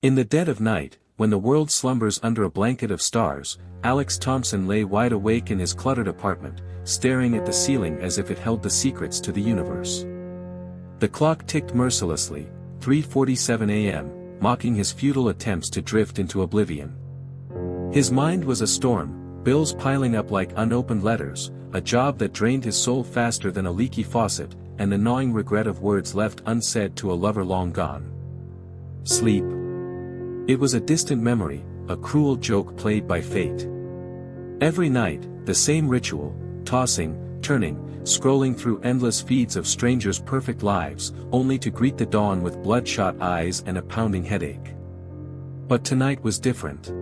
In the dead of night, when the world slumbers under a blanket of stars, Alex Thompson lay wide awake in his cluttered apartment, staring at the ceiling as if it held the secrets to the universe. The clock ticked mercilessly, 3:47 a.m., mocking his futile attempts to drift into oblivion. His mind was a storm, bills piling up like unopened letters, a job that drained his soul faster than a leaky faucet, and the gnawing regret of words left unsaid to a lover long gone. Sleep. It was a distant memory, a cruel joke played by fate. Every night, the same ritual, tossing, turning, scrolling through endless feeds of strangers' perfect lives, only to greet the dawn with bloodshot eyes and a pounding headache. But tonight was different.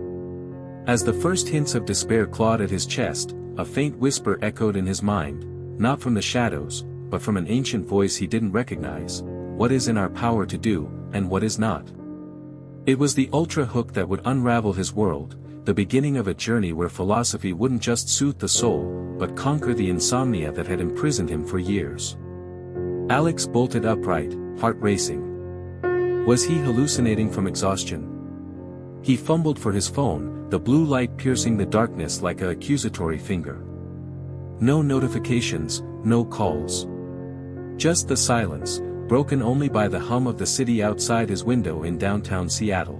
As the first hints of despair clawed at his chest, a faint whisper echoed in his mind, not from the shadows, but from an ancient voice he didn't recognize: what is in our power to do, and what is not? It was the ultra-hook that would unravel his world, the beginning of a journey where philosophy wouldn't just soothe the soul, but conquer the insomnia that had imprisoned him for years. Alex bolted upright, heart racing. Was he hallucinating from exhaustion? He fumbled for his phone, the blue light piercing the darkness like an accusatory finger. No notifications, no calls. Just the silence, broken only by the hum of the city outside his window in downtown Seattle.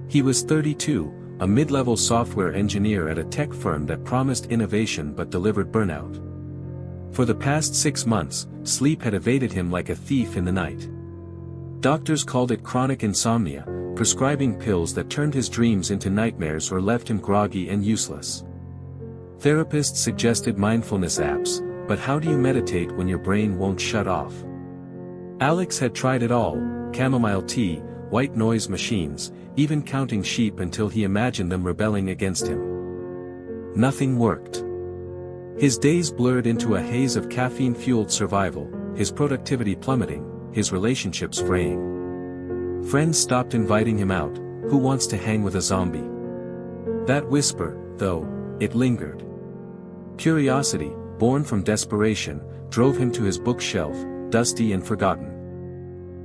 He was 32, a mid-level software engineer at a tech firm that promised innovation but delivered burnout. For the past 6 months, sleep had evaded him like a thief in the night. Doctors called it chronic insomnia, prescribing pills that turned his dreams into nightmares or left him groggy and useless. Therapists suggested mindfulness apps, but how do you meditate when your brain won't shut off? Alex had tried it all: chamomile tea, white noise machines, even counting sheep until he imagined them rebelling against him. Nothing worked. His days blurred into a haze of caffeine-fueled survival, his productivity plummeting, his relationships fraying. Friends stopped inviting him out. Who wants to hang with a zombie? That whisper, though, it lingered. Curiosity, born from desperation, drove him to his bookshelf, dusty and forgotten.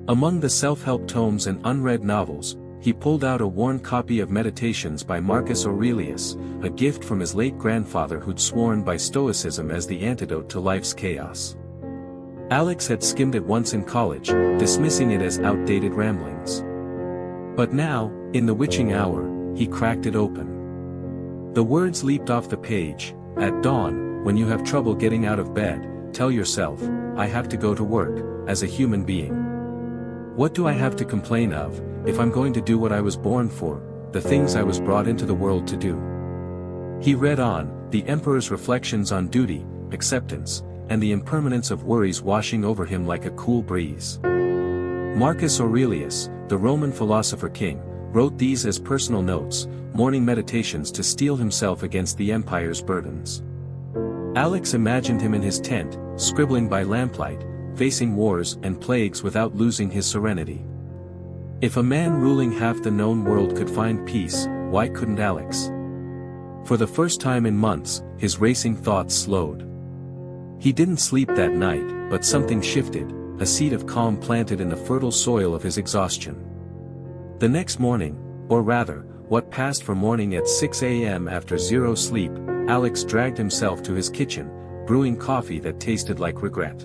Among the self-help tomes and unread novels, he pulled out a worn copy of Meditations by Marcus Aurelius, a gift from his late grandfather who'd sworn by Stoicism as the antidote to life's chaos. Alex had skimmed it once in college, dismissing it as outdated ramblings. But now, in the witching hour, he cracked it open. The words leaped off the page: at dawn, when you have trouble getting out of bed, tell yourself, I have to go to work, as a human being. What do I have to complain of, if I'm going to do what I was born for, the things I was brought into the world to do? He read on, the emperor's reflections on duty, acceptance, and the impermanence of worries washing over him like a cool breeze. Marcus Aurelius, the Roman philosopher king, wrote these as personal notes, morning meditations to steel himself against the empire's burdens. Alex imagined him in his tent, scribbling by lamplight, facing wars and plagues without losing his serenity. If a man ruling half the known world could find peace, why couldn't Alex? For the first time in months, his racing thoughts slowed. He didn't sleep that night, but something shifted, a seed of calm planted in the fertile soil of his exhaustion. The next morning, or rather, what passed for morning at 6 a.m. after zero sleep, Alex dragged himself to his kitchen, brewing coffee that tasted like regret.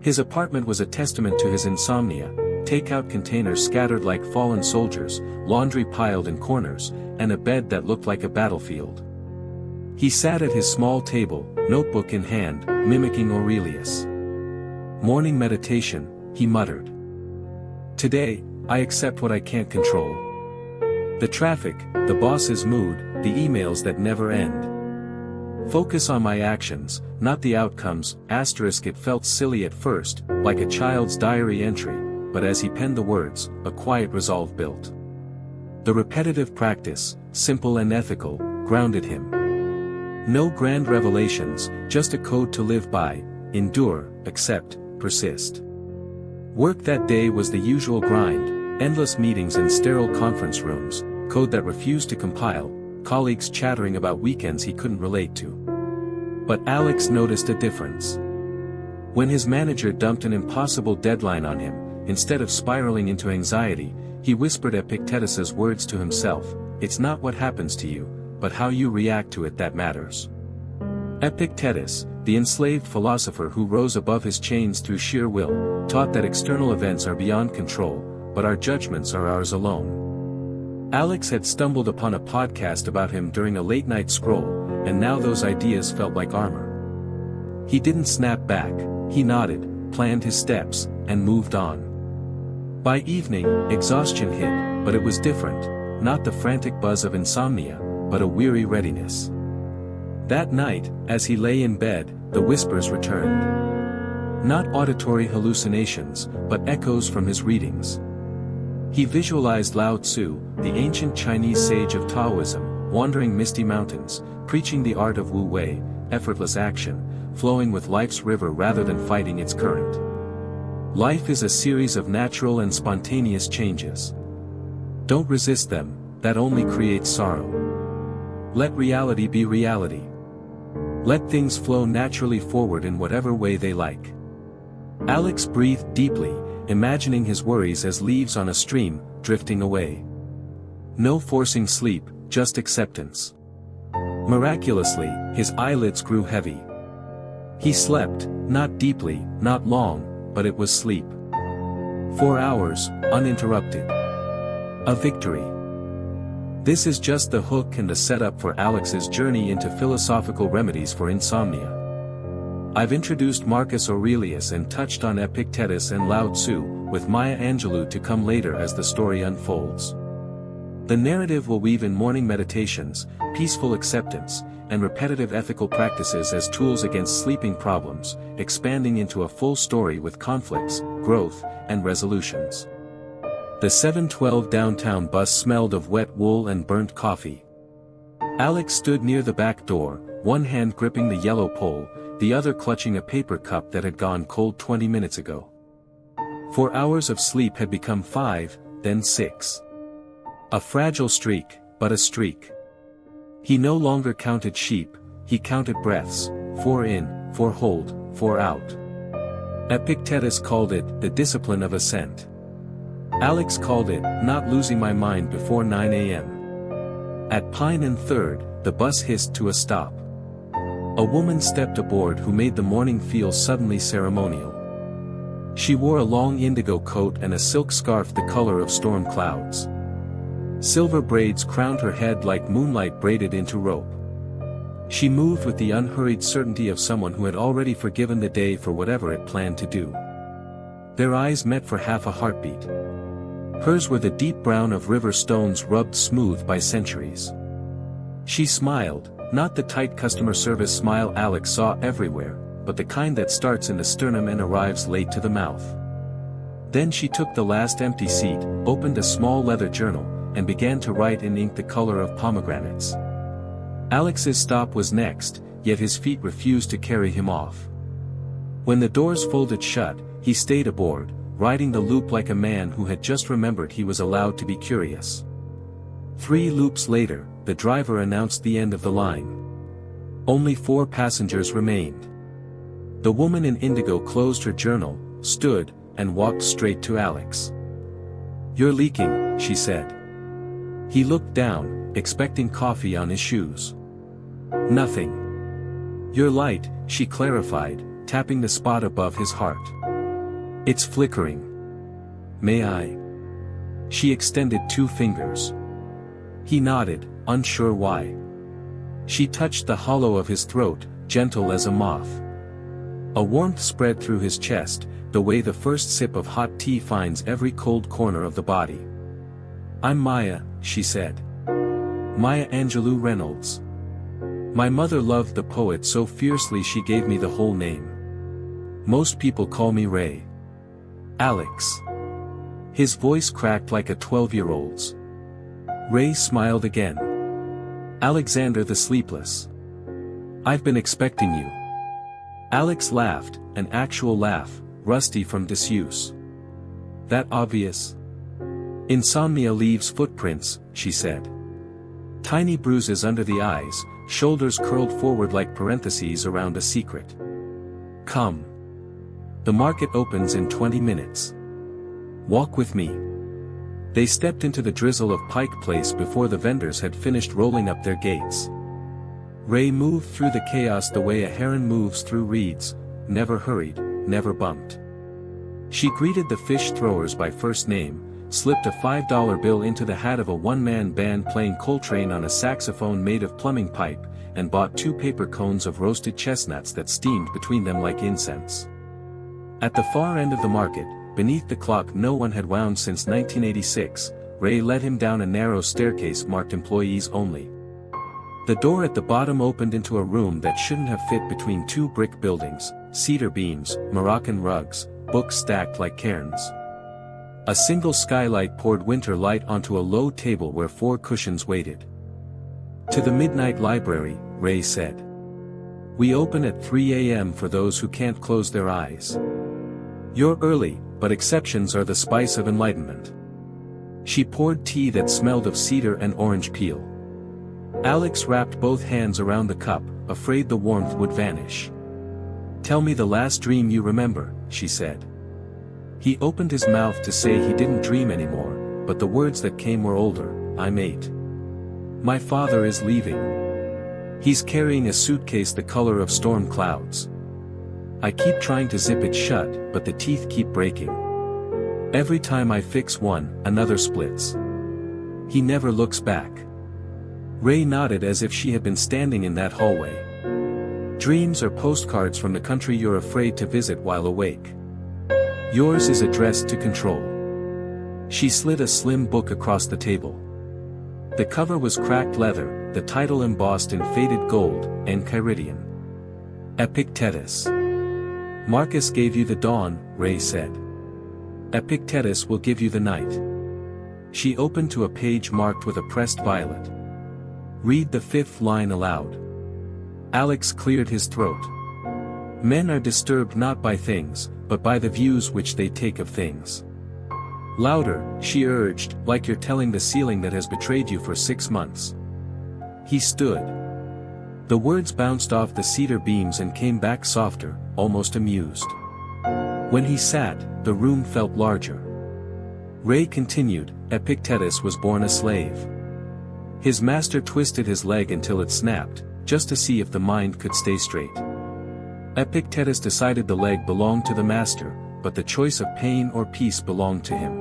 His apartment was a testament to his insomnia: takeout containers scattered like fallen soldiers, laundry piled in corners, and a bed that looked like a battlefield. He sat at his small table, notebook in hand, mimicking Aurelius. Morning meditation, he muttered. Today, I accept what I can't control. The traffic, the boss's mood, the emails that never end. Focus on my actions, not the outcomes. It felt silly at first, like a child's diary entry, but as he penned the words, a quiet resolve built. The repetitive practice, simple and ethical, grounded him. No grand revelations, just a code to live by: endure, accept, persist. Work that day was the usual grind, endless meetings in sterile conference rooms, code that refused to compile, colleagues chattering about weekends he couldn't relate to. But Alex noticed a difference. When his manager dumped an impossible deadline on him, instead of spiraling into anxiety, he whispered Epictetus's words to himself, "It's not what happens to you, but how you react to it that matters." Epictetus, the enslaved philosopher who rose above his chains through sheer will, taught that external events are beyond control, but our judgments are ours alone. Alex had stumbled upon a podcast about him during a late-night scroll, and now those ideas felt like armor. He didn't snap back, he nodded, planned his steps, and moved on. By evening, exhaustion hit, but it was different, not the frantic buzz of insomnia, but a weary readiness. That night, as he lay in bed, the whispers returned. Not auditory hallucinations, but echoes from his readings. He visualized Lao Tzu, the ancient Chinese sage of Taoism, wandering misty mountains, preaching the art of wu-wei, effortless action, flowing with life's river rather than fighting its current. Life is a series of natural and spontaneous changes. Don't resist them, that only creates sorrow. Let reality be reality. Let things flow naturally forward in whatever way they like. Alex breathed deeply, imagining his worries as leaves on a stream, drifting away. No forcing sleep, just acceptance. Miraculously, his eyelids grew heavy. He slept, not deeply, not long, but it was sleep. 4 hours, uninterrupted. A victory. This is just the hook and the setup for Alex's journey into philosophical remedies for insomnia. I've introduced Marcus Aurelius and touched on Epictetus and Lao Tzu, with Maya Angelou to come later as the story unfolds. The narrative will weave in morning meditations, peaceful acceptance, and repetitive ethical practices as tools against sleeping problems, expanding into a full story with conflicts, growth, and resolutions. The 712 downtown bus smelled of wet wool and burnt coffee. Alex stood near the back door, one hand gripping the yellow pole, the other clutching a paper cup that had gone cold 20 minutes ago. 4 hours of sleep had become 5, then 6. A fragile streak, but a streak. He no longer counted sheep, he counted breaths, 4 in, 4 hold, 4 out. Epictetus called it the discipline of ascent. Alex called it not losing my mind before 9 a.m. At Pine and 3rd, the bus hissed to a stop. A woman stepped aboard who made the morning feel suddenly ceremonial. She wore a long indigo coat and a silk scarf the color of storm clouds. Silver braids crowned her head like moonlight braided into rope. She moved with the unhurried certainty of someone who had already forgiven the day for whatever it planned to do. Their eyes met for half a heartbeat. Hers were the deep brown of river stones rubbed smooth by centuries. She smiled, not the tight customer service smile Alex saw everywhere, but the kind that starts in the sternum and arrives late to the mouth. Then she took the last empty seat, opened a small leather journal, and began to write in ink the color of pomegranates. Alex's stop was next, yet his feet refused to carry him off. When the doors folded shut, he stayed aboard, riding the loop like a man who had just remembered he was allowed to be curious. 3 loops later, the driver announced the end of the line. Only 4 passengers remained. The woman in indigo closed her journal, stood, and walked straight to Alex. "You're leaking," she said. He looked down, expecting coffee on his shoes. "Nothing." "You're light," she clarified, tapping the spot above his heart. "It's flickering." "May I?" She extended 2 fingers. He nodded, unsure why. She touched the hollow of his throat, gentle as a moth. A warmth spread through his chest, the way the first sip of hot tea finds every cold corner of the body. "I'm Maya," she said. "Maya Angelou Reynolds. My mother loved the poet so fiercely she gave me the whole name. Most people call me Ray." "Alex." His voice cracked like a 12-year-old's. Ray smiled again. "Alexander the Sleepless. I've been expecting you." Alex laughed, an actual laugh, rusty from disuse. "That obvious?" "Insomnia leaves footprints," she said. Tiny bruises under the eyes, shoulders curled forward like parentheses around a secret. "Come. The market opens in 20 minutes. Walk with me." They stepped into the drizzle of Pike Place before the vendors had finished rolling up their gates. Ray moved through the chaos the way a heron moves through reeds, never hurried, never bumped. She greeted the fish throwers by first name, slipped a $5 bill into the hat of a one-man band playing Coltrane on a saxophone made of plumbing pipe, and bought 2 paper cones of roasted chestnuts that steamed between them like incense. At the far end of the market, beneath the clock no one had wound since 1986, Ray led him down a narrow staircase marked employees only. The door at the bottom opened into a room that shouldn't have fit between 2 brick buildings, cedar beams, Moroccan rugs, books stacked like cairns. A single skylight poured winter light onto a low table where 4 cushions waited. "To the Midnight Library," Ray said. "We open at 3 a.m. for those who can't close their eyes. You're early, but exceptions are the spice of enlightenment." She poured tea that smelled of cedar and orange peel. Alex wrapped both hands around the cup, afraid the warmth would vanish. "Tell me the last dream you remember," she said. He opened his mouth to say he didn't dream anymore, but the words that came were older. "I'm 8. My father is leaving. He's carrying a suitcase the color of storm clouds. I keep trying to zip it shut, but the teeth keep breaking. Every time I fix one, another splits. He never looks back." Ray nodded as if she had been standing in that hallway. "Dreams are postcards from the country you're afraid to visit while awake. Yours is addressed to control." She slid a slim book across the table. The cover was cracked leather, the title embossed in faded gold, Enchiridion. Epictetus. "Marcus gave you the dawn," Ray said. "Epictetus will give you the night." She opened to a page marked with a pressed violet. "Read the 5th line aloud." Alex cleared his throat. "Men are disturbed not by things, but by the views which they take of things." "Louder," she urged, "like you're telling the ceiling that has betrayed you for 6 months." He stood. The words bounced off the cedar beams and came back softer, almost amused. When he sat, the room felt larger. Ray continued, "Epictetus was born a slave. His master twisted his leg until it snapped, just to see if the mind could stay straight. Epictetus decided the leg belonged to the master, but the choice of pain or peace belonged to him.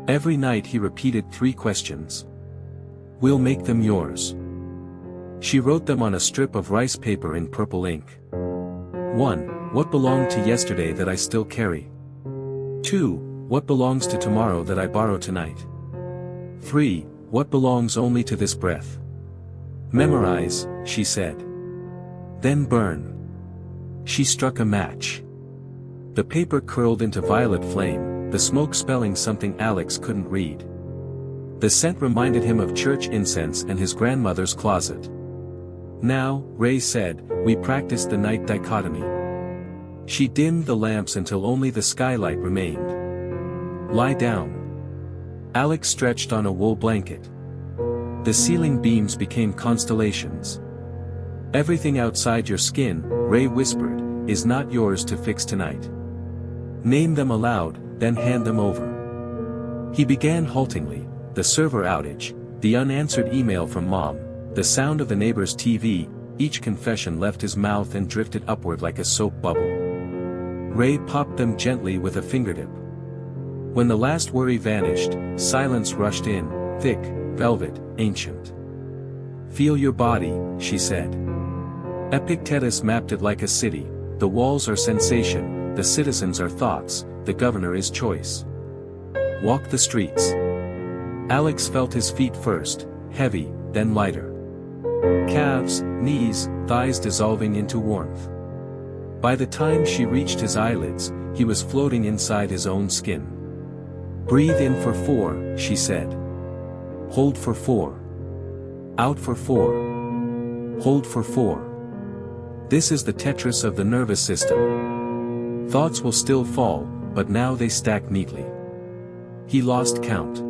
Every night he repeated 3 questions. We'll make them yours." She wrote them on a strip of rice paper in purple ink. 1. What belonged to yesterday that I still carry? 2. What belongs to tomorrow that I borrow tonight? 3. What belongs only to this breath? Memorize, she said. Then burn. She struck a match. The paper curled into violet flame, the smoke spelling something Alex couldn't read. The scent reminded him of church incense and his grandmother's closet. "Now," Ray said, "we practice the night dichotomy." She dimmed the lamps until only the skylight remained. "Lie down." Alex stretched on a wool blanket. The ceiling beams became constellations. "Everything outside your skin," Ray whispered, "is not yours to fix tonight. Name them aloud, then hand them over." He began haltingly, the server outage, the unanswered email from Mom, the sound of the neighbor's TV, each confession left his mouth and drifted upward like a soap bubble. Ray popped them gently with a fingertip. When the last worry vanished, silence rushed in, thick, velvet, ancient. "Feel your body," she said. Epictetus mapped it like a city. The walls are sensation, the citizens are thoughts, the governor is choice. Walk the streets. Alex felt his feet first, heavy, then lighter. Calves, knees, thighs dissolving into warmth. By the time she reached his eyelids, he was floating inside his own skin. "Breathe in for 4, she said. Hold for 4. Out for 4. Hold for 4. This is the Tetris of the nervous system. Thoughts will still fall, but now they stack neatly." He lost count.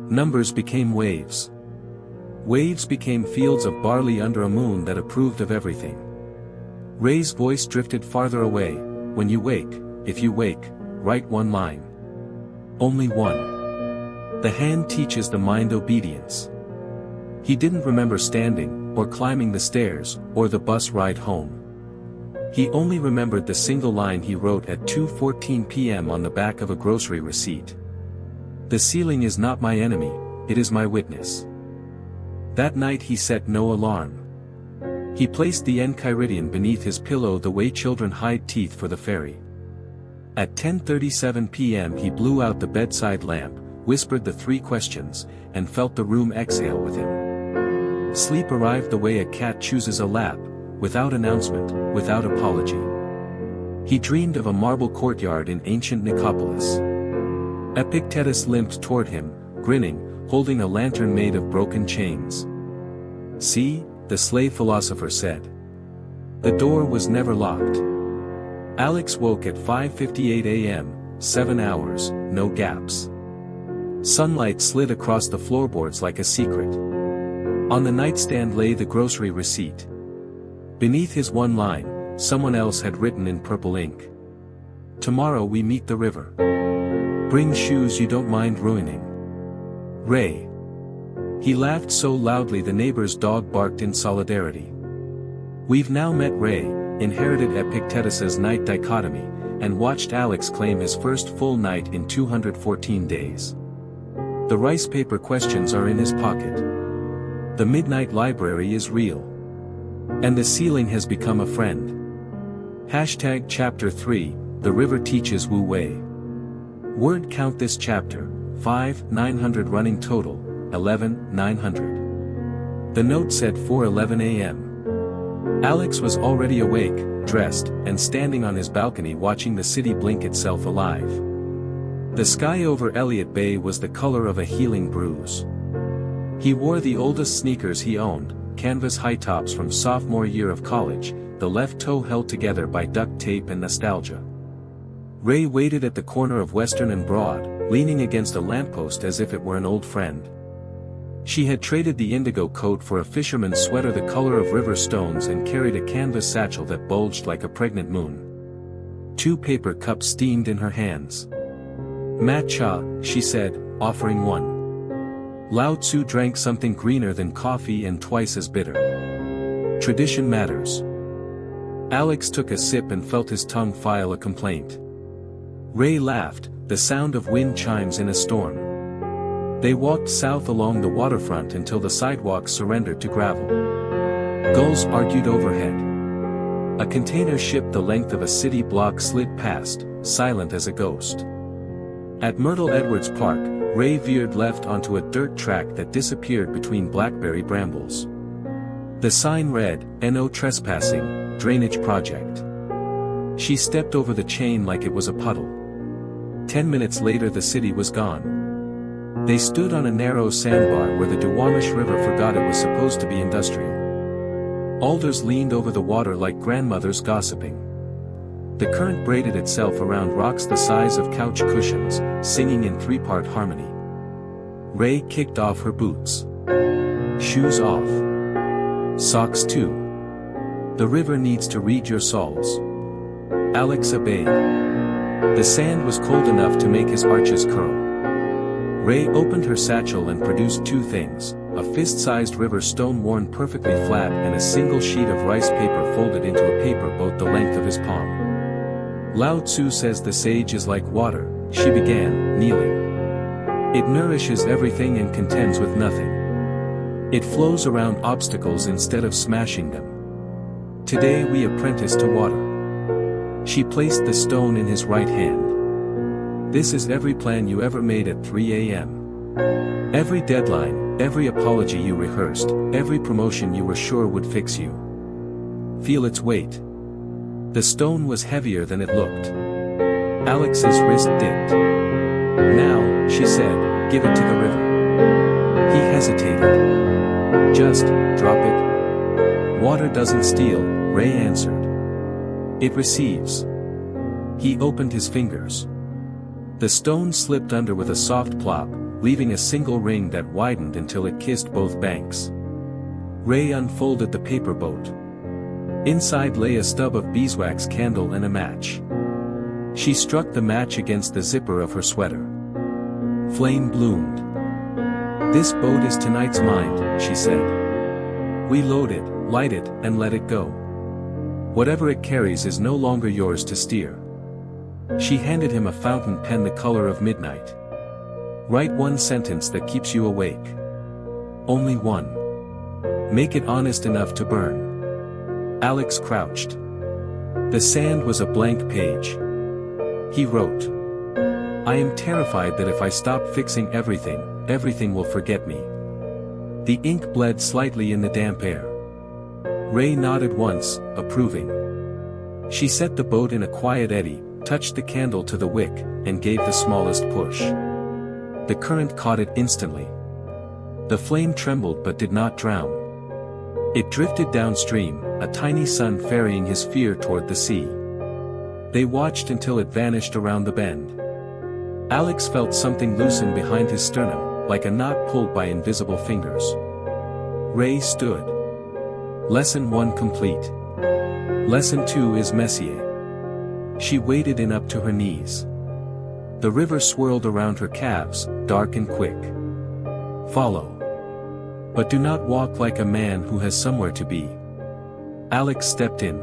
Numbers became waves. Waves became fields of barley under a moon that approved of everything. Ray's voice drifted farther away. "When you wake, if you wake, write 1 line. Only 1. The hand teaches the mind obedience. He didn't remember standing, or climbing the stairs, or the bus ride home. He only remembered the single line he wrote at 2:14 p.m. on the back of a grocery receipt. "The ceiling is not my enemy, it is my witness." That night he set no alarm. He placed the enchiridion beneath his pillow the way children hide teeth for the fairy. At 10:37 p.m. he blew out the bedside lamp, whispered the 3 questions, and felt the room exhale with him. Sleep arrived the way a cat chooses a lap, without announcement, without apology. He dreamed of a marble courtyard in ancient Nicopolis. Epictetus limped toward him, grinning, holding a lantern made of broken chains. "See," the slave philosopher said. The door was never locked. Alex woke at 5:58 a.m., 7 hours, no gaps. Sunlight slid across the floorboards like a secret. On the nightstand lay the grocery receipt. Beneath his one line, someone else had written in purple ink. "Tomorrow we meet the river. Bring shoes you don't mind ruining. Ray." He laughed so loudly the neighbor's dog barked in solidarity. We've now met Ray, inherited Epictetus's night dichotomy, and watched Alex claim his first full night in 214 days. The rice paper questions are in his pocket. The midnight library is real. And the ceiling has become a friend. Chapter 3, The River Teaches Wu Wei. Word count this chapter, 5,900 running total, 11,900. The note said 4:11 a.m. Alex was already awake, dressed, and standing on his balcony watching the city blink itself alive. The sky over Elliott Bay was the color of a healing bruise. He wore the oldest sneakers he owned, canvas high tops from sophomore year of college, the left toe held together by duct tape and nostalgia. Ray waited at the corner of Western and Broad, leaning against a lamppost as if it were an old friend. She had traded the indigo coat for a fisherman's sweater the color of river stones and carried a canvas satchel that bulged like a pregnant moon. 2 paper cups steamed in her hands. "Matcha," she said, offering one. Lao Tzu drank something greener than coffee and twice as bitter. Tradition matters. Alex took a sip and felt his tongue file a complaint. Ray laughed, the sound of wind chimes in a storm. They walked south along the waterfront until the sidewalks surrendered to gravel. Gulls argued overhead. A container ship the length of a city block slid past, silent as a ghost. At Myrtle Edwards Park, Ray veered left onto a dirt track that disappeared between blackberry brambles. The sign read, "No trespassing, drainage project." She stepped over the chain like it was a puddle. 10 minutes later the city was gone. They stood on a narrow sandbar where the Duwamish River forgot it was supposed to be industrial. Alders leaned over the water like grandmothers gossiping. The current braided itself around rocks the size of couch cushions, singing in 3-part harmony. Ray kicked off her boots. Shoes off. Socks too. The river needs to read your souls. Alex obeyed. The sand was cold enough to make his arches curl. Ray opened her satchel and produced 2 things, a fist-sized river stone worn perfectly flat and a single sheet of rice paper folded into a paper boat the length of his palm. Lao Tzu says the sage is like water, she began, kneeling. It nourishes everything and contends with nothing. It flows around obstacles instead of smashing them. Today we apprentice to water. She placed the stone in his right hand. This is every plan you ever made at 3 a.m. Every deadline, every apology you rehearsed, every promotion you were sure would fix you. Feel its weight. The stone was heavier than it looked. Alex's wrist dipped. "Now," she said, "give it to the river." He hesitated. "Just drop it." "Water doesn't steal," Ray answered. "It receives." He opened his fingers. The stone slipped under with a soft plop, leaving a single ring that widened until it kissed both banks. Ray unfolded the paper boat. Inside lay a stub of beeswax candle and a match. She struck the match against the zipper of her sweater. Flame bloomed. "This boat is tonight's mind," she said. "We load it, light it, and let it go. Whatever it carries is no longer yours to steer." She handed him a fountain pen the color of midnight. "Write one sentence that keeps you awake. Only one. Make it honest enough to burn." Alex crouched. The sand was a blank page. He wrote, "I am terrified that if I stop fixing everything, everything will forget me." The ink bled slightly in the damp air. Ray nodded once, approving. She set the boat in a quiet eddy, touched the candle to the wick, and gave the smallest push. The current caught it instantly. The flame trembled but did not drown. It drifted downstream, a tiny sun ferrying his fear toward the sea. They watched until it vanished around the bend. Alex felt something loosen behind his sternum, like a knot pulled by invisible fingers. Ray stood. Lesson 1 complete. Lesson 2 is Messier. She waded in up to her knees. The river swirled around her calves, dark and quick. Follow. But do not walk like a man who has somewhere to be. Alex stepped in.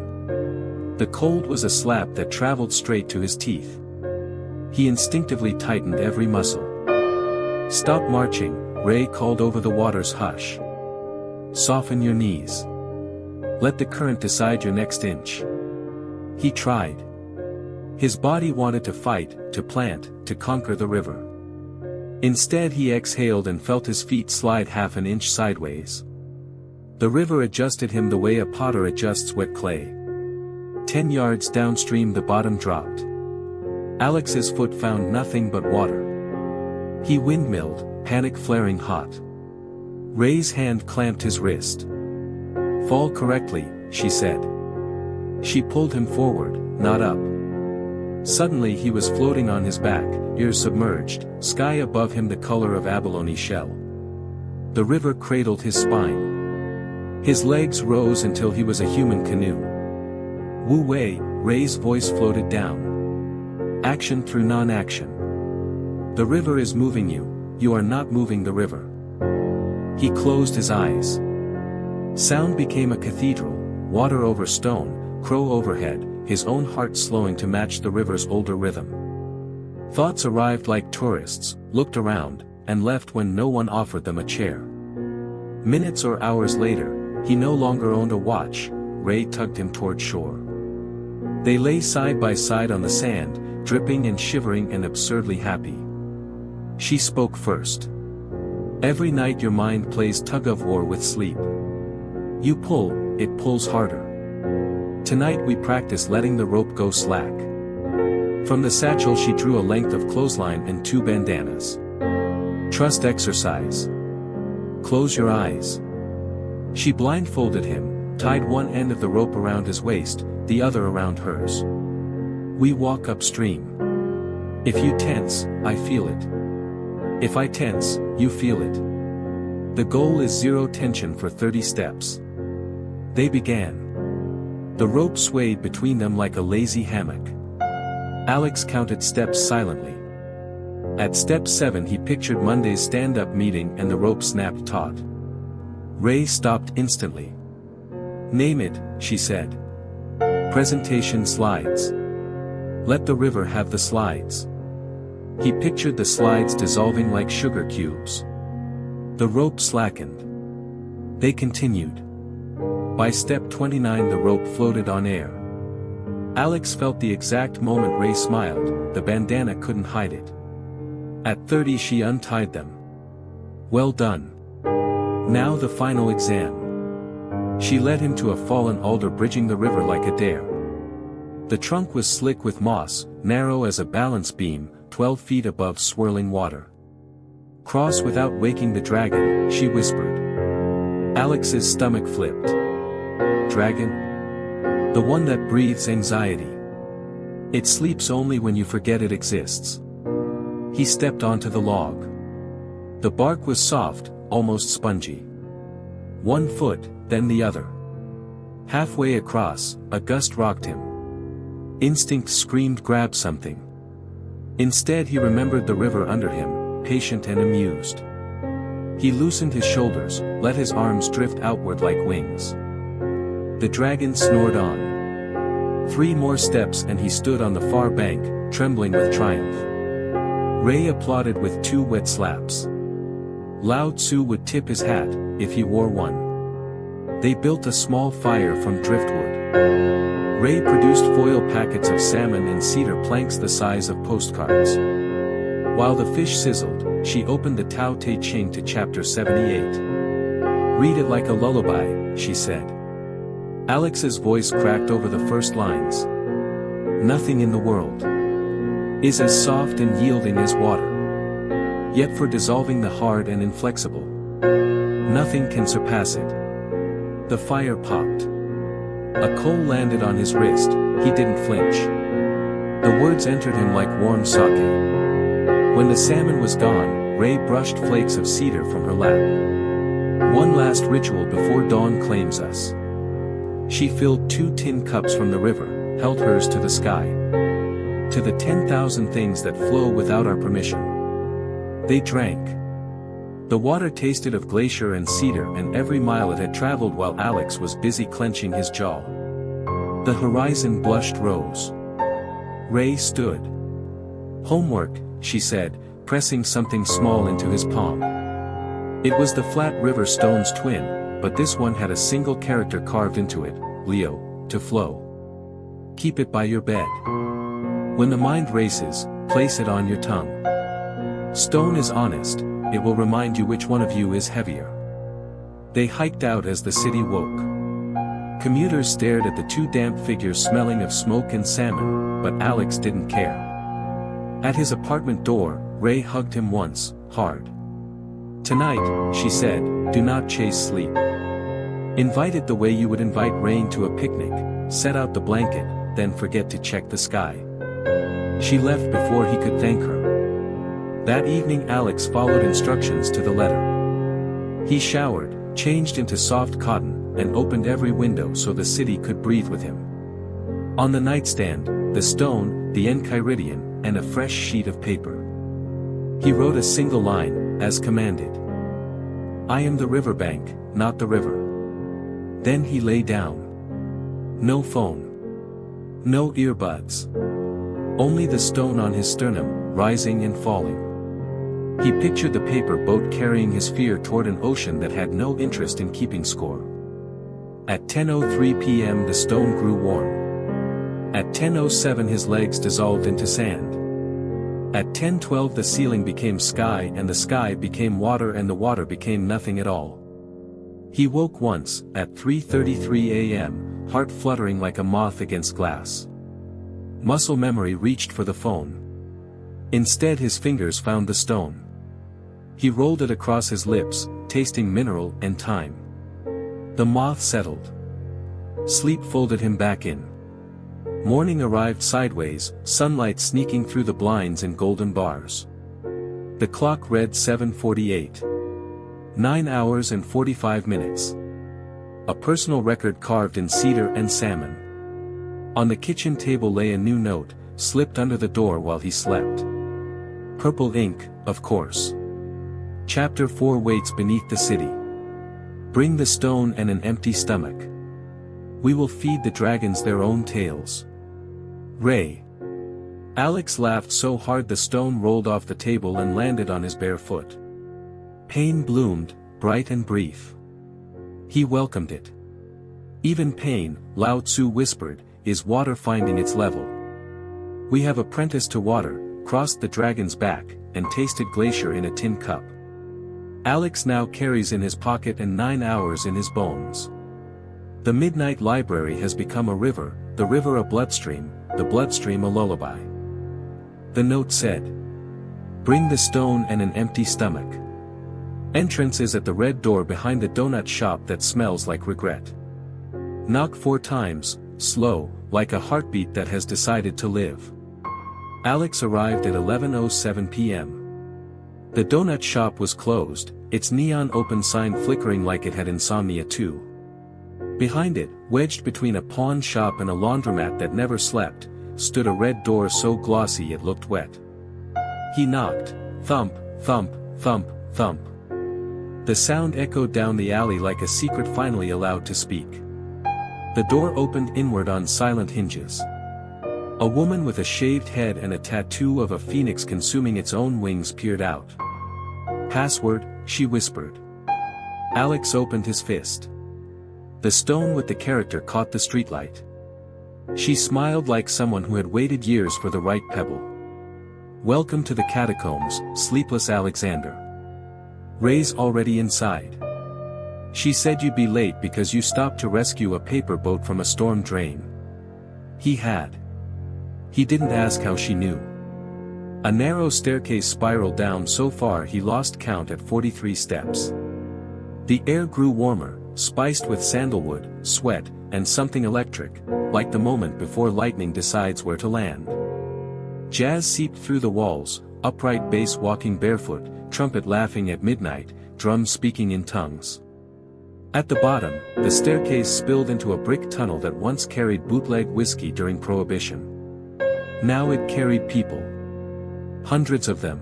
The cold was a slap that traveled straight to his teeth. He instinctively tightened every muscle. "Stop marching," Ray called over the water's hush. "Soften your knees. Let the current decide your next inch." He tried. His body wanted to fight, to plant, to conquer the river. Instead he exhaled and felt his feet slide half an inch sideways. The river adjusted him the way a potter adjusts wet clay. 10 yards downstream the bottom dropped. Alex's foot found nothing but water. He windmilled, panic flaring hot. Ray's hand clamped his wrist. "Fall correctly," she said. She pulled him forward, not up. Suddenly he was floating on his back, ears submerged, sky above him the color of abalone shell. The river cradled his spine. His legs rose until he was a human canoe. "Wu Wei," Ray's voice floated down. "Action through non-action. The river is moving you, you are not moving the river." He closed his eyes. Sound became a cathedral, water over stone, crow overhead, his own heart slowing to match the river's older rhythm. Thoughts arrived like tourists, looked around, and left when no one offered them a chair. Minutes or hours later, he no longer owned a watch. Ray tugged him toward shore. They lay side by side on the sand, dripping and shivering and absurdly happy. She spoke first. "Every night your mind plays tug-of-war with sleep. You pull, it pulls harder. Tonight we practice letting the rope go slack." From the satchel she drew a length of clothesline and 2 bandanas. "Trust exercise. Close your eyes." She blindfolded him, tied one end of the rope around his waist, the other around hers. "We walk upstream. If you tense, I feel it. If I tense, you feel it. The goal is 0 tension for 30 steps." They began. The rope swayed between them like a lazy hammock. Alex counted steps silently. At step 7 he pictured Monday's stand-up meeting and the rope snapped taut. Ray stopped instantly. "Name it," she said. "Presentation slides. Let the river have the slides." He pictured the slides dissolving like sugar cubes. The rope slackened. They continued. By step 29 the rope floated on air. Alex felt the exact moment Ray smiled, the bandana couldn't hide it. At 30 she untied them. "Well done. Now the final exam." She led him to a fallen alder bridging the river like a dare. The trunk was slick with moss, narrow as a balance beam, 12 feet above swirling water. "Cross without waking the dragon," she whispered. Alex's stomach flipped. "Dragon? The one that breathes anxiety. It sleeps only when you forget it exists." He stepped onto the log. The bark was soft, almost spongy. 1 foot, then the other. Halfway across, a gust rocked him. Instinct screamed grab something. Instead he remembered the river under him, patient and amused. He loosened his shoulders, let his arms drift outward like wings. The dragon snored on. 3 more steps and he stood on the far bank, trembling with triumph. Ray applauded with 2 wet slaps. Lao Tzu would tip his hat, if he wore one. They built a small fire from driftwood. Ray produced foil packets of salmon and cedar planks the size of postcards. While the fish sizzled, she opened the Tao Te Ching to chapter 78. "Read it like a lullaby," she said. Alex's voice cracked over the first lines. "Nothing in the world is as soft and yielding as water. Yet for dissolving the hard and inflexible, nothing can surpass it." The fire popped. A coal landed on his wrist, he didn't flinch. The words entered him like warm sake. When the salmon was gone, Ray brushed flakes of cedar from her lap. "One last ritual before dawn claims us." She filled 2 tin cups from the river, held hers to the sky. "To the 10,000 things that flow without our permission." They drank. The water tasted of glacier and cedar and every mile it had traveled while Alex was busy clenching his jaw. The horizon blushed rose. Ray stood. "Homework," she said, pressing something small into his palm. It was the flat river stone's twin, but this one had a single character carved into it, Leo, to flow. "Keep it by your bed. When the mind races, place it on your tongue. Stone is honest, it will remind you which one of you is heavier." They hiked out as the city woke. Commuters stared at the 2 damp figures smelling of smoke and salmon, but Alex didn't care. At his apartment door, Ray hugged him once, hard. "Tonight," she said, "do not chase sleep. Invite it the way you would invite rain to a picnic, set out the blanket, then forget to check the sky." She left before he could thank her. That evening Alex followed instructions to the letter. He showered, changed into soft cotton, and opened every window so the city could breathe with him. On the nightstand, the stone, the enchiridion, and a fresh sheet of paper. He wrote a single line, as commanded. "I am the riverbank, not the river." Then he lay down. No phone. No earbuds. Only the stone on his sternum, rising and falling. He pictured the paper boat carrying his fear toward an ocean that had no interest in keeping score. At 10:03 p.m. the stone grew warm. At 10:07 his legs dissolved into sand. At 10:12 the ceiling became sky and the sky became water and the water became nothing at all. He woke once, at 3:33 a.m., heart fluttering like a moth against glass. Muscle memory reached for the phone. Instead his fingers found the stone. He rolled it across his lips, tasting mineral and time. The moth settled. Sleep folded him back in. Morning arrived sideways, sunlight sneaking through the blinds in golden bars. The clock read 7:48. 9 hours and 45 minutes. A personal record carved in cedar and salmon. On the kitchen table lay a new note, slipped under the door while he slept. Purple ink, of course. Chapter 4 waits beneath the city. Bring the stone and an empty stomach. We will feed the dragons their own tails. Ray. Alex laughed so hard the stone rolled off the table and landed on his bare foot. Pain bloomed, bright and brief. He welcomed it. Even pain, Lao Tzu whispered, is water finding its level. We have apprenticed to water, crossed the dragon's back, and tasted glacier in a tin cup. Alex now carries in his pocket and 9 hours in his bones. The midnight library has become a river, the river a bloodstream, the bloodstream a lullaby. The note said, "Bring the stone and an empty stomach. Entrance is at the red door behind the donut shop that smells like regret. Knock 4 times, slow, like a heartbeat that has decided to live." Alex arrived at 11:07 p.m. The donut shop was closed, its neon open sign flickering like it had insomnia too. Behind it, wedged between a pawn shop and a laundromat that never slept, stood a red door so glossy it looked wet. He knocked. Thump, thump, thump, thump. The sound echoed down the alley like a secret finally allowed to speak. The door opened inward on silent hinges. A woman with a shaved head and a tattoo of a phoenix consuming its own wings peered out. "Password," she whispered. Alex opened his fist. The stone with the character caught the streetlight. She smiled like someone who had waited years for the right pebble. "Welcome to the catacombs, sleepless Alexander. Ray's already inside. She said you'd be late because you stopped to rescue a paper boat from a storm drain." He had. He didn't ask how she knew. A narrow staircase spiraled down so far he lost count at 43 steps. The air grew warmer, spiced with sandalwood, sweat, and something electric, like the moment before lightning decides where to land. Jazz seeped through the walls, upright bass walking barefoot, trumpet laughing at midnight, drums speaking in tongues. At the bottom, the staircase spilled into a brick tunnel that once carried bootleg whiskey during Prohibition. Now it carried people. Hundreds of them.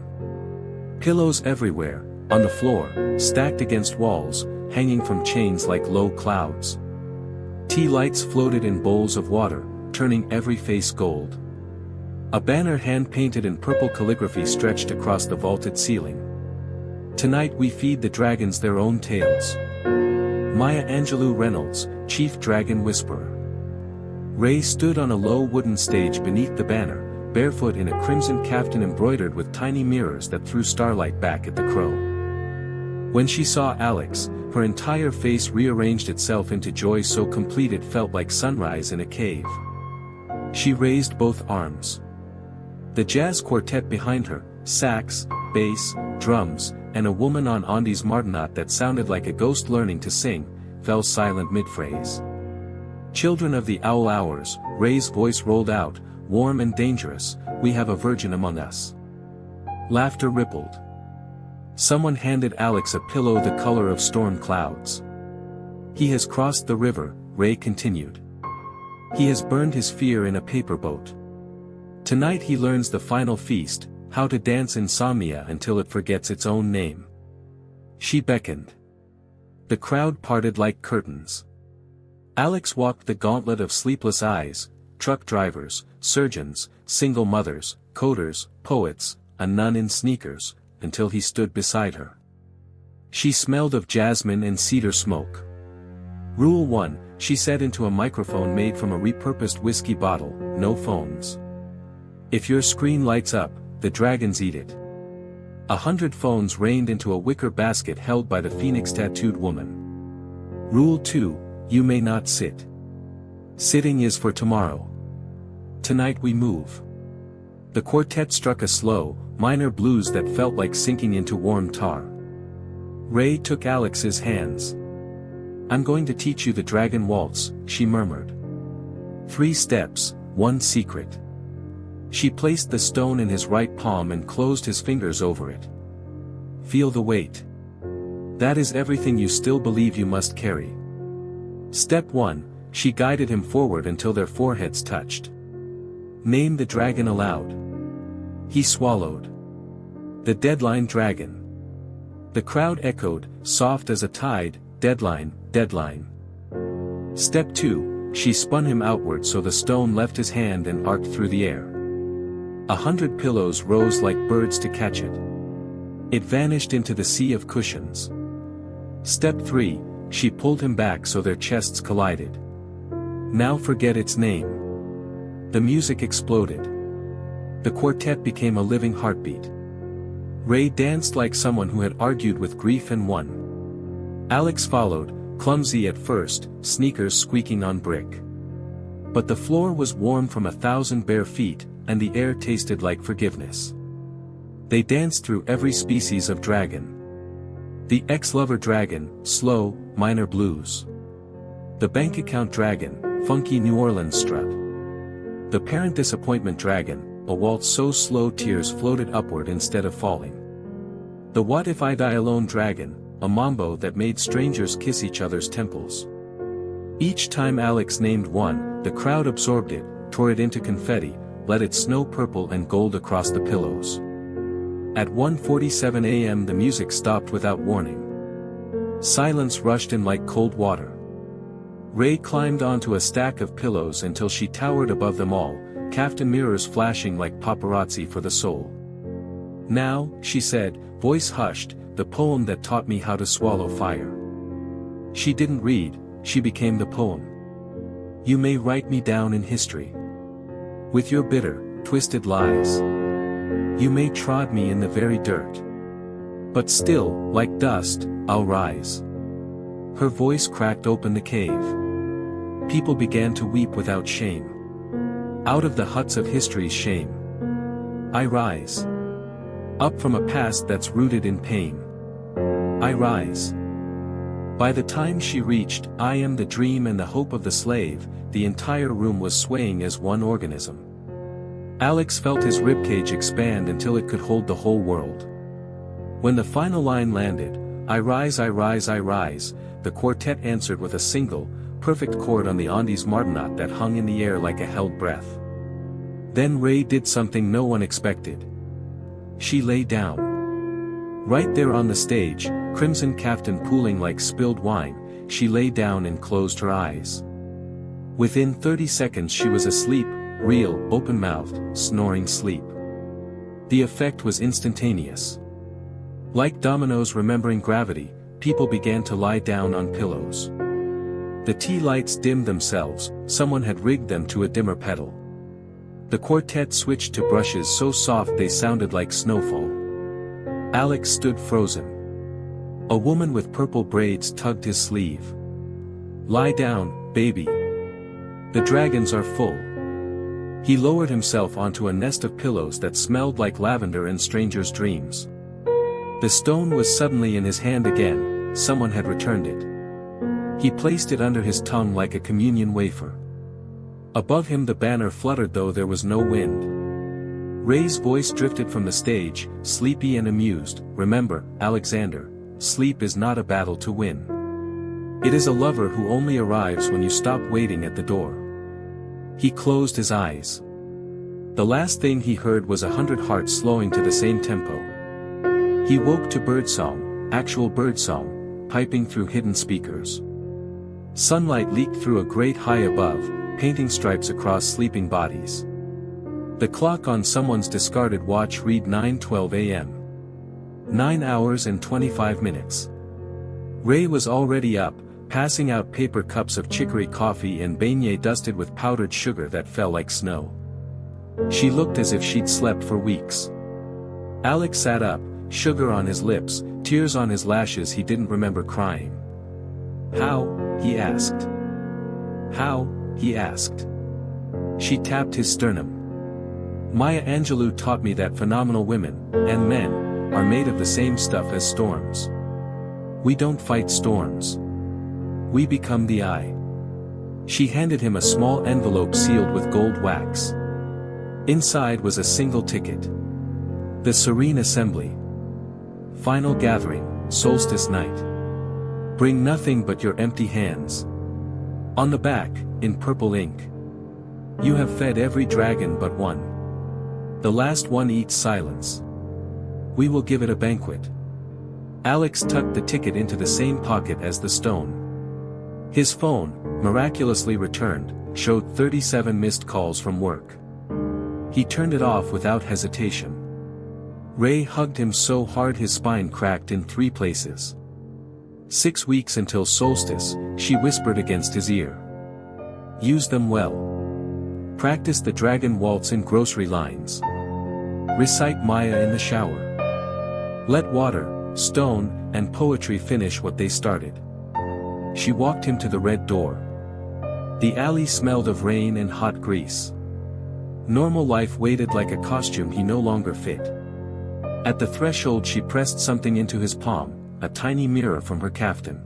Pillows everywhere, on the floor, stacked against walls, hanging from chains like low clouds. Tea lights floated in bowls of water, turning every face gold. A banner hand-painted in purple calligraphy stretched across the vaulted ceiling. "Tonight we feed the dragons their own tales." Maya Angelou Reynolds, Chief Dragon Whisperer. Ray stood on a low wooden stage beneath the banner, barefoot in a crimson caftan embroidered with tiny mirrors that threw starlight back at the crow. When she saw Alex, her entire face rearranged itself into joy so complete it felt like sunrise in a cave. She raised both arms. The jazz quartet behind her, sax, bass, drums, and a woman on Andy's martinet that sounded like a ghost learning to sing, fell silent mid-phrase. "Children of the owl hours," Ray's voice rolled out, warm and dangerous, "we have a virgin among us." Laughter rippled. Someone handed Alex a pillow the color of storm clouds. "He has crossed the river," Ray continued. "He has burned his fear in a paper boat. Tonight he learns the final feast, how to dance insomnia until it forgets its own name." She beckoned. The crowd parted like curtains. Alex walked the gauntlet of sleepless eyes, truck drivers, surgeons, single mothers, coders, poets, a nun in sneakers, until he stood beside her. She smelled of jasmine and cedar smoke. "Rule 1, she said into a microphone made from a repurposed whiskey bottle, "no phones. If your screen lights up, the dragons eat it." 100 phones rained into a wicker basket held by the phoenix-tattooed woman. "Rule 2, you may not sit. Sitting is for tomorrow. Tonight we move." The quartet struck a slow, minor blues that felt like sinking into warm tar. Ray took Alex's hands. "I'm going to teach you the dragon waltz," she murmured. 3 steps, 1 secret. She placed the stone in his right palm and closed his fingers over it. "Feel the weight. That is everything you still believe you must carry." Step 1, she guided him forward until their foreheads touched. "Name the dragon aloud." He swallowed. "The deadline dragon." The crowd echoed, soft as a tide, "Deadline, deadline." Step 2, she spun him outward so the stone left his hand and arced through the air. 100 pillows rose like birds to catch it. It vanished into the sea of cushions. Step 3, she pulled him back so their chests collided. "Now forget its name." The music exploded. The quartet became a living heartbeat. Ray danced like someone who had argued with grief and won. Alex followed, clumsy at first, sneakers squeaking on brick. But the floor was warm from 1,000 bare feet, and the air tasted like forgiveness. They danced through every species of dragon. The ex-lover dragon, slow, minor blues. The bank account dragon, funky New Orleans strut. The parent disappointment dragon, a waltz so slow tears floated upward instead of falling. The what if I die alone dragon, a mambo that made strangers kiss each other's temples. Each time Alex named one, the crowd absorbed it, tore it into confetti, let it snow purple and gold across the pillows. At 1:47 a.m. the music stopped without warning. Silence rushed in like cold water. Ray climbed onto a stack of pillows until she towered above them all, caftan mirrors flashing like paparazzi for the soul. "Now," she said, voice hushed, "the poem that taught me how to swallow fire." She didn't read, she became the poem. "You may write me down in history with your bitter, twisted lies. You may trod me in the very dirt. But still, like dust, I'll rise." Her voice cracked open the cave. People began to weep without shame. Out of the huts of history's shame, I rise. Up from a past that's rooted in pain, I rise. By the time she reached, "I am the dream and the hope of the slave," the entire room was swaying as one organism. Alex felt his ribcage expand until it could hold the whole world. When the final line landed, "I rise, I rise, I rise," the quartet answered with a single, perfect chord on the Andes martinet that hung in the air like a held breath. Then Ray did something no one expected. She lay down. Right there on the stage, crimson caftan pooling like spilled wine, she lay down and closed her eyes. Within 30 seconds she was asleep, real, open-mouthed, snoring sleep. The effect was instantaneous. Like dominoes remembering gravity, people began to lie down on pillows. The tea lights dimmed themselves, someone had rigged them to a dimmer pedal. The quartet switched to brushes so soft they sounded like snowfall. Alex stood frozen. A woman with purple braids tugged his sleeve. "Lie down, baby. The dragons are full." He lowered himself onto a nest of pillows that smelled like lavender and strangers' dreams. The stone was suddenly in his hand again, someone had returned it. He placed it under his tongue like a communion wafer. Above him the banner fluttered though there was no wind. Ray's voice drifted from the stage, sleepy and amused, "Remember, Alexander, sleep is not a battle to win. It is a lover who only arrives when you stop waiting at the door." He closed his eyes. The last thing he heard was 100 hearts slowing to the same tempo. He woke to birdsong, actual birdsong, piping through hidden speakers. Sunlight leaked through a great high above, painting stripes across sleeping bodies. The clock on someone's discarded watch read 9:12 a.m. 9 hours and 25 minutes. Ray was already up, passing out paper cups of chicory coffee and beignet dusted with powdered sugar that fell like snow. She looked as if she'd slept for weeks. Alex sat up, sugar on his lips, tears on his lashes. He didn't remember crying. "How?" he asked. "How?" he asked. She tapped his sternum. "Maya Angelou taught me that phenomenal women, and men, are made of the same stuff as storms. We don't fight storms. We become the eye." She handed him a small envelope sealed with gold wax. Inside was a single ticket. The Serene Assembly. Final gathering, solstice night. Bring nothing but your empty hands. On the back, in purple ink. You have fed every dragon but one. The last one eats silence. We will give it a banquet. Alex tucked the ticket into the same pocket as the stone. His phone, miraculously returned, showed 37 missed calls from work. He turned it off without hesitation. Ray hugged him so hard his spine cracked in 3 places. 6 weeks until solstice, she whispered against his ear. Use them well. Practice the dragon waltz in grocery lines. Recite Maya in the shower. Let water, stone, and poetry finish what they started. She walked him to the red door. The alley smelled of rain and hot grease. Normal life waited like a costume he no longer fit. At the threshold she pressed something into his palm, a tiny mirror from her caftan.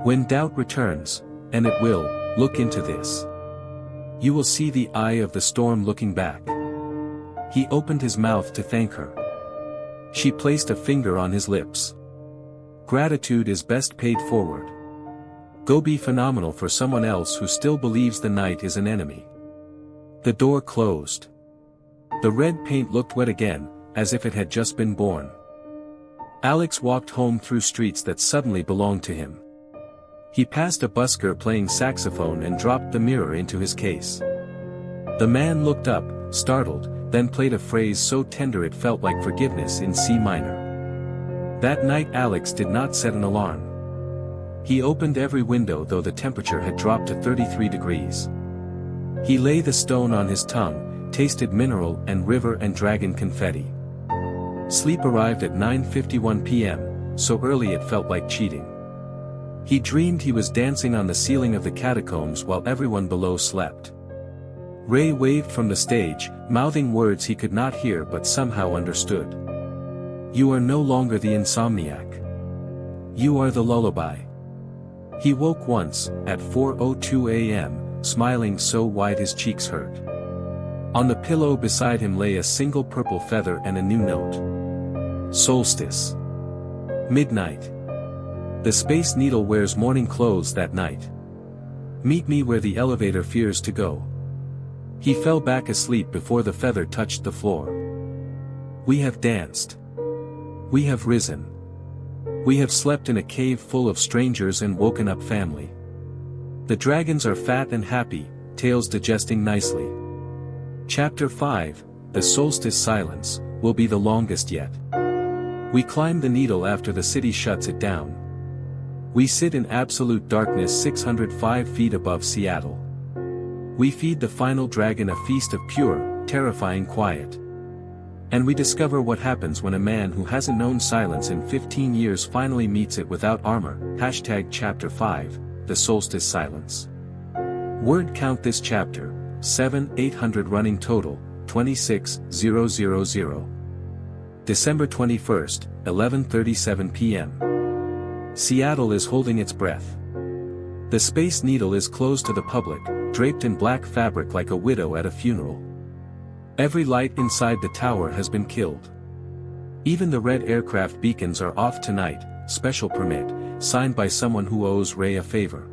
When doubt returns, and it will, look into this. You will see the eye of the storm looking back. He opened his mouth to thank her. She placed a finger on his lips. Gratitude is best paid forward. Go be phenomenal for someone else who still believes the night is an enemy. The door closed. The red paint looked wet again, as if it had just been born. Alex walked home through streets that suddenly belonged to him. He passed a busker playing saxophone and dropped the mirror into his case. The man looked up, startled, then played a phrase so tender it felt like forgiveness in C minor. That night Alex did not set an alarm. He opened every window though the temperature had dropped to 33 degrees. He lay the stone on his tongue, tasted mineral and river and dragon confetti. Sleep arrived at 9:51 p.m., so early it felt like cheating. He dreamed he was dancing on the ceiling of the catacombs while everyone below slept. Ray waved from the stage, mouthing words he could not hear but somehow understood. You are no longer the insomniac. You are the lullaby. He woke once, at 4:02 a.m., smiling so wide his cheeks hurt. On the pillow beside him lay a single purple feather and a new note. Solstice. Midnight. The Space Needle wears morning clothes that night. Meet me where the elevator fears to go. He fell back asleep before the feather touched the floor. We have danced. We have risen. We have slept in a cave full of strangers and woken up family. The dragons are fat and happy, tails digesting nicely. Chapter 5, The Solstice Silence, will be the longest yet. We climb the needle after the city shuts it down. We sit in absolute darkness 605 feet above Seattle. We feed the final dragon a feast of pure, terrifying quiet. And we discover what happens when a man who hasn't known silence in 15 years finally meets it without armor. Chapter 5, The Solstice Silence. Word count this chapter, 7,800 running total, 26,000. December 21st, 11:37 p.m. Seattle is holding its breath. The Space Needle is closed to the public, draped in black fabric like a widow at a funeral. Every light inside the tower has been killed. Even the red aircraft beacons are off tonight, special permit, signed by someone who owes Ray a favor.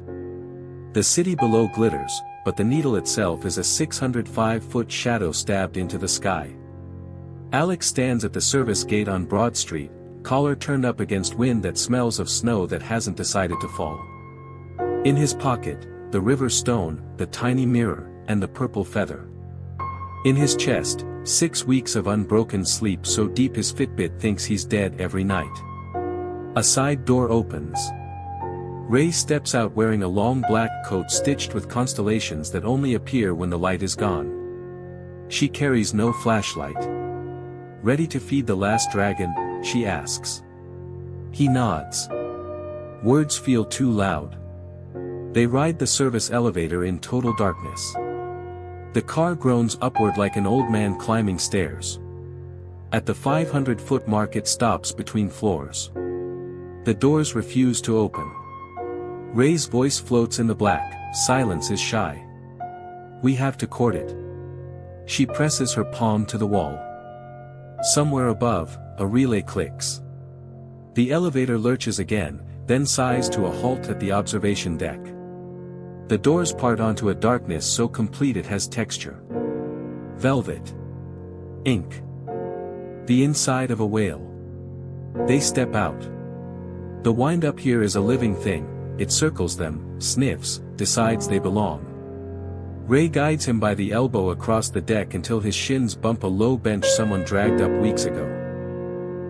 The city below glitters, but the needle itself is a 605-foot shadow stabbed into the sky. Alex stands at the service gate on Broad Street, collar turned up against wind that smells of snow that hasn't decided to fall. In his pocket, the river stone, the tiny mirror, and the purple feather. In his chest, 6 weeks of unbroken sleep so deep his Fitbit thinks he's dead every night. A side door opens. Ray steps out wearing a long black coat stitched with constellations that only appear when the light is gone. She carries no flashlight. Ready to feed the last dragon? She asks. He nods. Words feel too loud. They ride the service elevator in total darkness. The car groans upward like an old man climbing stairs. At the 500-foot mark it stops between floors. The doors refuse to open. Ray's voice floats in the black, silence is shy. We have to court it. She presses her palm to the wall. Somewhere above, a relay clicks. The elevator lurches again, then sighs to a halt at the observation deck. The doors part onto a darkness so complete it has texture. Velvet. Ink. The inside of a whale. They step out. The wind-up here is a living thing, it circles them, sniffs, decides they belong. Ray guides him by the elbow across the deck until his shins bump a low bench someone dragged up weeks ago.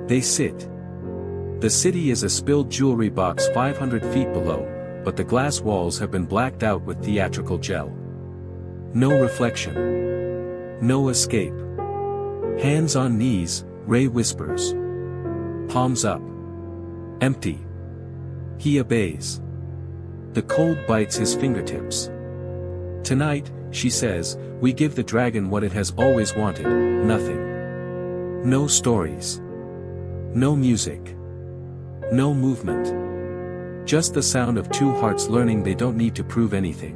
They sit. The city is a spilled jewelry box 500 feet below, but the glass walls have been blacked out with theatrical gel. No reflection. No escape. Hands on knees, Ray whispers. Palms up. Empty. He obeys. The cold bites his fingertips. Tonight, she says, we give the dragon what it has always wanted, nothing. No stories. No music. No movement. Just the sound of two hearts learning they don't need to prove anything.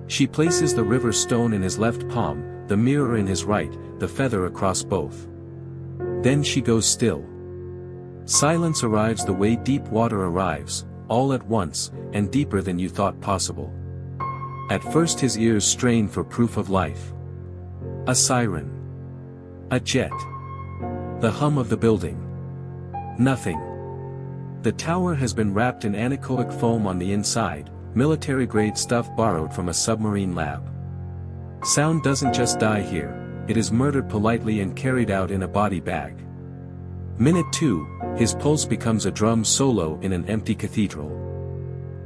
She places the river stone in his left palm, the mirror in his right, the feather across both. Then she goes still. Silence arrives the way deep water arrives, all at once, and deeper than you thought possible. At first his ears strain for proof of life. A siren. A jet. The hum of the building. Nothing. The tower has been wrapped in anechoic foam on the inside, military-grade stuff borrowed from a submarine lab. Sound doesn't just die here, it is murdered politely and carried out in a body bag. Minute 2, his pulse becomes a drum solo in an empty cathedral.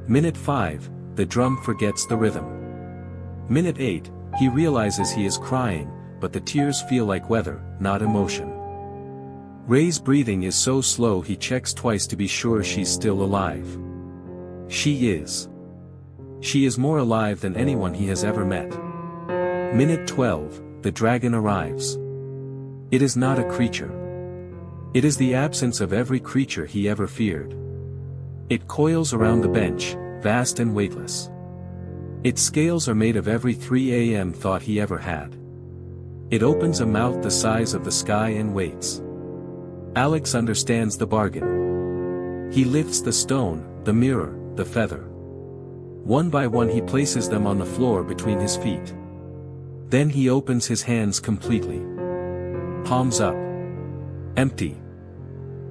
Minute 5, the drum forgets the rhythm. Minute 8, he realizes he is crying, but the tears feel like weather, not emotion. Ray's breathing is so slow he checks twice to be sure she's still alive. She is. She is more alive than anyone he has ever met. Minute 12, the dragon arrives. It is not a creature. It is the absence of every creature he ever feared. It coils around the bench, vast and weightless. Its scales are made of every 3 a.m. thought he ever had. It opens a mouth the size of the sky and waits. Alex understands the bargain. He lifts the stone, the mirror, the feather. One by one he places them on the floor between his feet. Then he opens his hands completely. Palms up. Empty.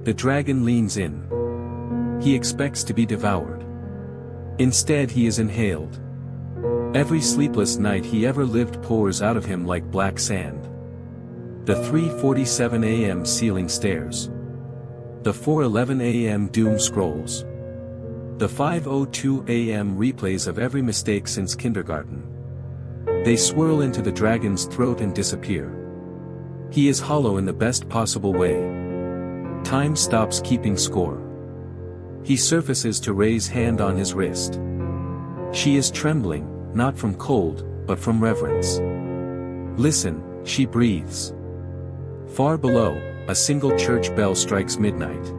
The dragon leans in. He expects to be devoured. Instead he is inhaled. Every sleepless night he ever lived pours out of him like black sand. The 3:47 a.m. ceiling stares. The 4:11 a.m. doom scrolls. The 5:02 a.m. replays of every mistake since kindergarten. They swirl into the dragon's throat and disappear. He is hollow in the best possible way. Time stops keeping score. He surfaces to Ray's hand on his wrist. She is trembling, not from cold, but from reverence. Listen, she breathes. Far below, a single church bell strikes midnight.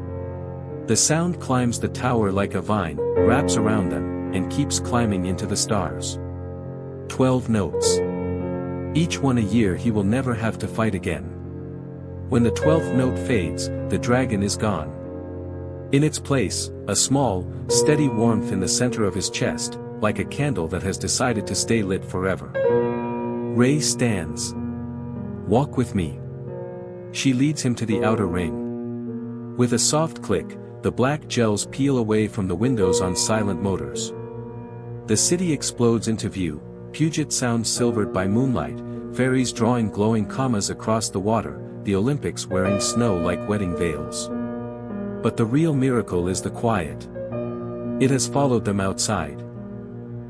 The sound climbs the tower like a vine, wraps around them, and keeps climbing into the stars. 12 notes. Each one a year he will never have to fight again. When the 12th note fades, the dragon is gone. In its place, a small, steady warmth in the center of his chest, like a candle that has decided to stay lit forever. Ray stands. Walk with me. She leads him to the outer ring. With a soft click, the black gels peel away from the windows on silent motors. The city explodes into view, Puget Sound silvered by moonlight, ferries drawing glowing commas across the water, the Olympics wearing snow like wedding veils. But the real miracle is the quiet. It has followed them outside.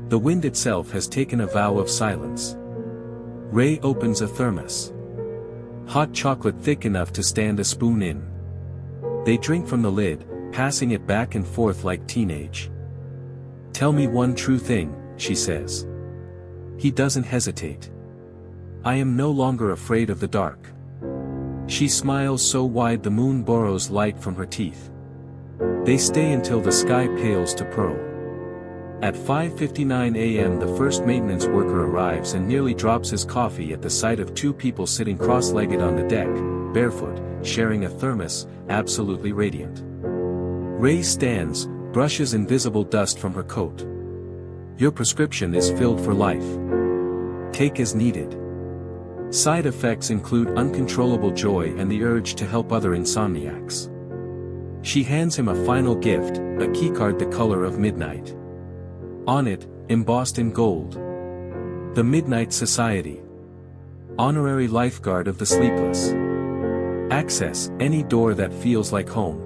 The wind itself has taken a vow of silence. Ray opens a thermos. Hot chocolate thick enough to stand a spoon in. They drink from the lid, passing it back and forth like teenage. Tell me one true thing, she says. He doesn't hesitate. I am no longer afraid of the dark. She smiles so wide the moon borrows light from her teeth. They stay until the sky pales to pearl. At 5:59 a.m. the first maintenance worker arrives and nearly drops his coffee at the sight of two people sitting cross-legged on the deck, barefoot, sharing a thermos, absolutely radiant. Ray stands, brushes invisible dust from her coat. Your prescription is filled for life. Take as needed. Side effects include uncontrollable joy and the urge to help other insomniacs. She hands him a final gift, a keycard the color of midnight. On it, embossed in gold. The Midnight Society. Honorary lifeguard of the sleepless. Access any door that feels like home.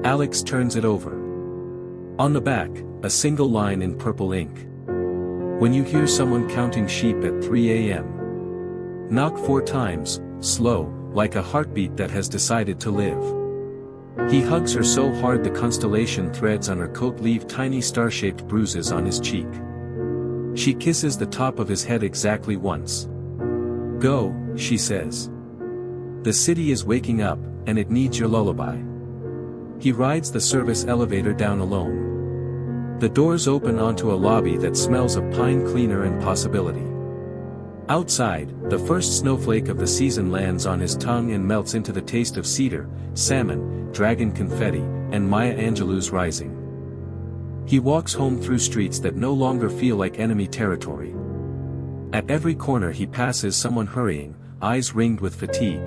Alex turns it over. On the back, a single line in purple ink. When you hear someone counting sheep at 3 a.m. knock 4 times, slow, like a heartbeat that has decided to live. He hugs her so hard the constellation threads on her coat leave tiny star-shaped bruises on his cheek. She kisses the top of his head exactly once. Go, she says. The city is waking up, and it needs your lullaby. He rides the service elevator down alone. The doors open onto a lobby that smells of pine cleaner and possibility. Outside, the first snowflake of the season lands on his tongue and melts into the taste of cedar, salmon, dragon confetti, and Maya Angelou's Rising. He walks home through streets that no longer feel like enemy territory. At every corner he passes someone hurrying, eyes ringed with fatigue.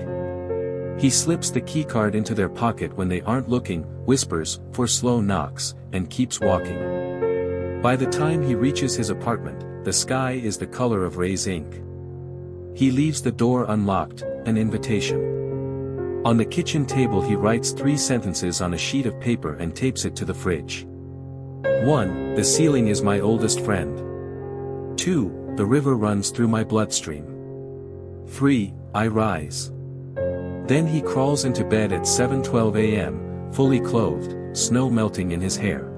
He slips the keycard into their pocket when they aren't looking, whispers, for slow knocks, and keeps walking. By the time he reaches his apartment, the sky is the color of Ray's ink. He leaves the door unlocked, an invitation. On the kitchen table he writes 3 sentences on a sheet of paper and tapes it to the fridge. 1. The ceiling is my oldest friend. 2. The river runs through my bloodstream. 3. I rise. Then he crawls into bed at 7:12 a.m., fully clothed, snow melting in his hair.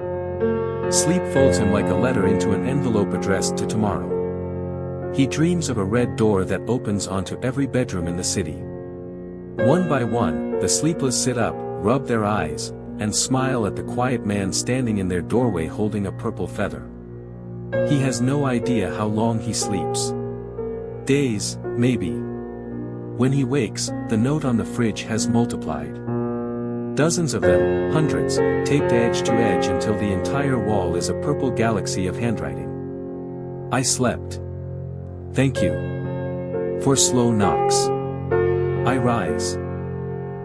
Sleep folds him like a letter into an envelope addressed to tomorrow. He dreams of a red door that opens onto every bedroom in the city. One by one, the sleepless sit up, rub their eyes, and smile at the quiet man standing in their doorway holding a purple feather. He has no idea how long he sleeps. Days, maybe. When he wakes, the note on the fridge has multiplied. Dozens of them, hundreds, taped edge to edge until the entire wall is a purple galaxy of handwriting. I slept. Thank you. For slow knocks. I rise.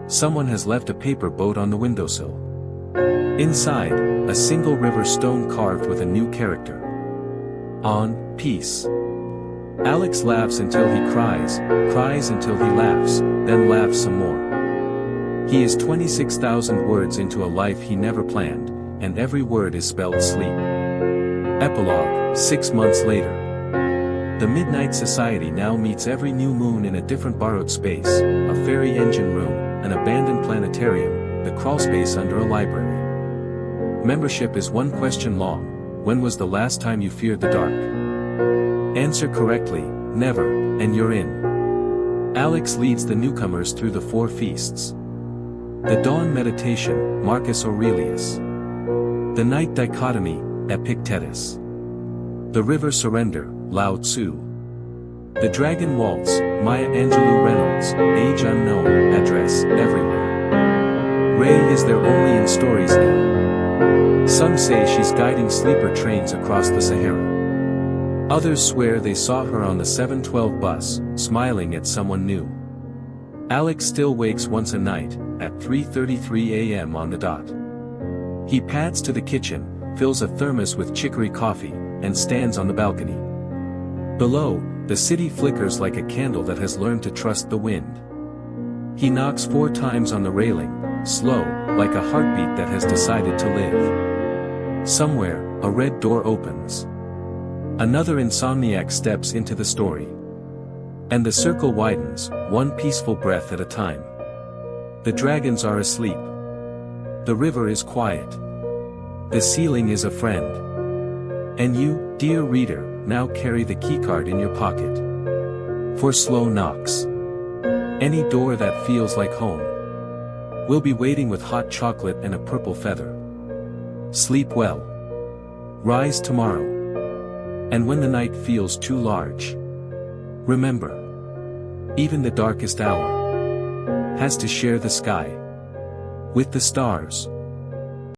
Someone has left a paper boat on the windowsill. Inside, a single river stone carved with a new character. On, peace. Alex laughs until he cries until he laughs, then laughs some more. He is 26,000 words into a life he never planned, and every word is spelled sleep. Epilogue, 6 months later. The Midnight Society now meets every new moon in a different borrowed space, a fairy engine room, an abandoned planetarium, the crawlspace under a library. Membership is one question long: when was the last time you feared the dark? Answer correctly, never, and you're in. Alex leads the newcomers through the 4 feasts. The Dawn Meditation, Marcus Aurelius. The Night Dichotomy, Epictetus. The River Surrender, Lao Tzu. The Dragon Waltz, Maya Angelou Reynolds, age unknown, address everywhere. Ray is there only in stories now. Some say she's guiding sleeper trains across the Sahara. Others swear they saw her on the 7:12 bus, smiling at someone new. Alex still wakes once a night, at 3:33 a.m. on the dot. He pads to the kitchen, fills a thermos with chicory coffee, and stands on the balcony. Below, the city flickers like a candle that has learned to trust the wind. He knocks 4 times on the railing, slow, like a heartbeat that has decided to live. Somewhere, a red door opens. Another insomniac steps into the story. And the circle widens, one peaceful breath at a time. The dragons are asleep. The river is quiet. The ceiling is a friend. And you, dear reader, now carry the keycard in your pocket. For slow knocks. Any door that feels like home. We'll be waiting with hot chocolate and a purple feather. Sleep well. Rise tomorrow. And when the night feels too large, remember, even the darkest hour has to share the sky with the stars.